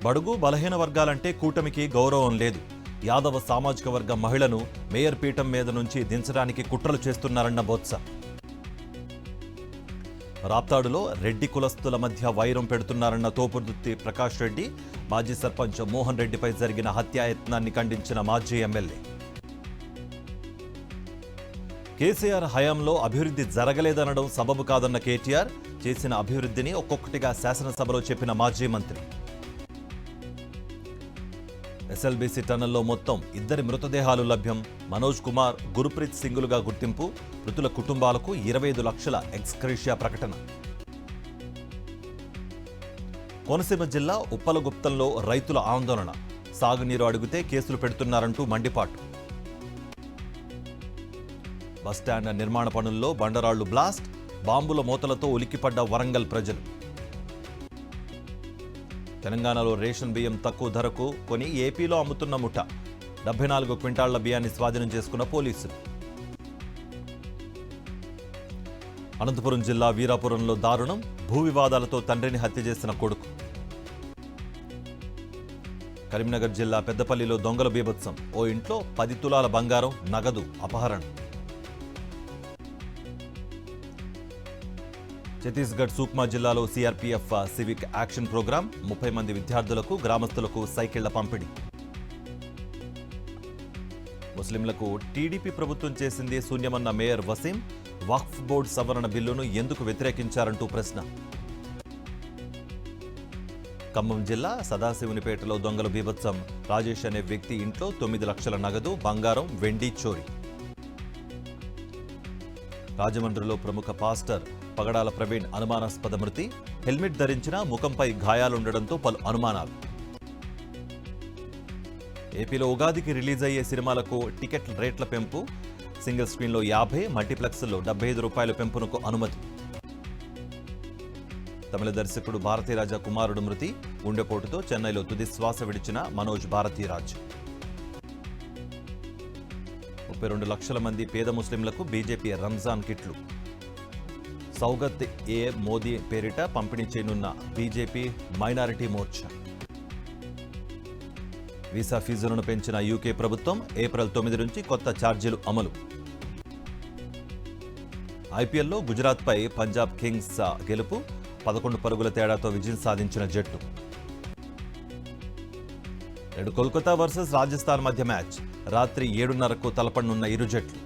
బడుగు బలహీన వర్గాలంటే కూటమికి గౌరవం లేదు. యాదవ సామాజిక వర్గ మహిళను మేయర్ పీఠం మీద నుంచి దించడానికి కుట్రలు చేస్తున్నారన్న బొత్స. రాప్తాడులో రెడ్డి కులస్తుల మధ్య వైరం పెడుతున్నారన్న తోపుదుర్తి ప్రకాష్ రెడ్డి. మాజీ సర్పంచ్ మోహన్ రెడ్డిపై జరిగిన హత్యాయత్నాన్ని ఖండించిన మాజీ ఎమ్మెల్యే. కేసీఆర్ హయాంలో అభివృద్ధి జరగలేదనడం సబబు కాదన్న కేటీఆర్. చేసిన అభివృద్ధిని ఒక్కొక్కటిగా శాసనసభలో చెప్పిన మాజీ మంత్రి. ఎస్ఎల్బీసీ టన్నల్లో మొత్తం 2 మృతదేహాలు లభ్యం. మనోజ్ కుమార్, గురుప్రీత్ సింగులుగా గుర్తింపు. మృతుల కుటుంబాలకు 25 లక్షల ఎక్స్గ్రేషియా ప్రకటన. కోనసీమ జిల్లా ఉప్పలగుప్తంలో రైతుల ఆందోళన. సాగునీరు అడిగితే కేసులు పెడుతున్నారంటూ మండిపాటు. బస్టాండ్ నిర్మాణ పనుల్లో బండరాళ్లు బ్లాస్ట్. బాంబుల మోతలతో ఉలిక్కిపడ్డ వరంగల్ ప్రజలు. తెలంగాణలో రేషన్ బియ్యం తక్కువ ధరకు కొని ఏపీలో అమ్ముతున్న ముఠ. 74 క్వింటాళ్ల బియ్యాన్ని స్వాధీనం చేసుకున్న పోలీసులు. అనంతపురం జిల్లా వీరాపురంలో దారుణం. భూ వివాదాలతో తండ్రిని హత్య చేసిన కొడుకు. కరీంనగర్ జిల్లా పెద్దపల్లిలో దొంగల బీభత్సం. ఓ ఇంట్లో 10 తులాల బంగారం, నగదు అపహరణ. ఛత్తీస్గఢ్ సూక్మా జిల్లాలో సిఆర్పీఎఫ్ సివిక్ యాక్షన్ ప్రోగ్రాం. 30 మంది విద్యార్థులకు, గ్రామస్తులకు సైకిళ్ల పంపిణీ. ముస్లింలకు టీడీపీ ప్రభుత్వం చేసింది శూన్యమన్న మేయర్ వసీం. వక్ఫ్ బోర్డు సవరణ బిల్లును ఎందుకు వ్యతిరేకించారంటూ ప్రశ్న. ఖమ్మం జిల్లా సదాశివునిపేటలో దొంగల బీభత్సం. రాజేష్ అనే వ్యక్తి ఇంట్లో 9 లక్షల నగదు, బంగారం, వెండి చోరీ. రాజమండ్రిలో ప్రముఖ పాస్టర్ పగడాల ప్రవీణ్ అనుమానాస్పద మృతి. హెల్మెట్ ధరించినా ముఖంపై గాయాలుండడంతో పలు అనుమానాలు. ఏపీలో ఉగాదికి రిలీజ్ అయ్యే సినిమాలకు టికెట్ రేట్ల పెంపు. సింగిల్ స్క్రీన్లో 50, మల్టీప్లెక్స్లో 75 రూపాయల పెంపునకు అనుమతి. తమిళ దర్శకుడు భారతీరాజా కుమారుడు మృతి. గుండెపోటుతో చెన్నైలో తుది శ్వాస విడిచిన మనోజ్ భారతీరాజ్. 32 లక్షల మంది పేద ముస్లింలకు బీజేపీ రంజాన్ కిట్లు. సౌగత్ ఏ మోదీ పేరిట పంపిణీ చేయనున్న బీజేపీ మైనారిటీ మోర్చా. వీసా ఫీజులను పెంచిన యూకే ప్రభుత్వం. ఏప్రిల్ 9 నుంచి కొత్త ఛార్జీలు అమలు. ఐపీఎల్లో గుజరాత్పై పంజాబ్ కింగ్స్ గెలుపు. 11 పరుగుల తేడాతో విజయం సాధించిన జట్టు. కోల్కతా వర్సెస్ రాజస్థాన్ మధ్య మ్యాచ్ రాత్రి 7:30కు తలపడనున్న ఇరు జట్లు.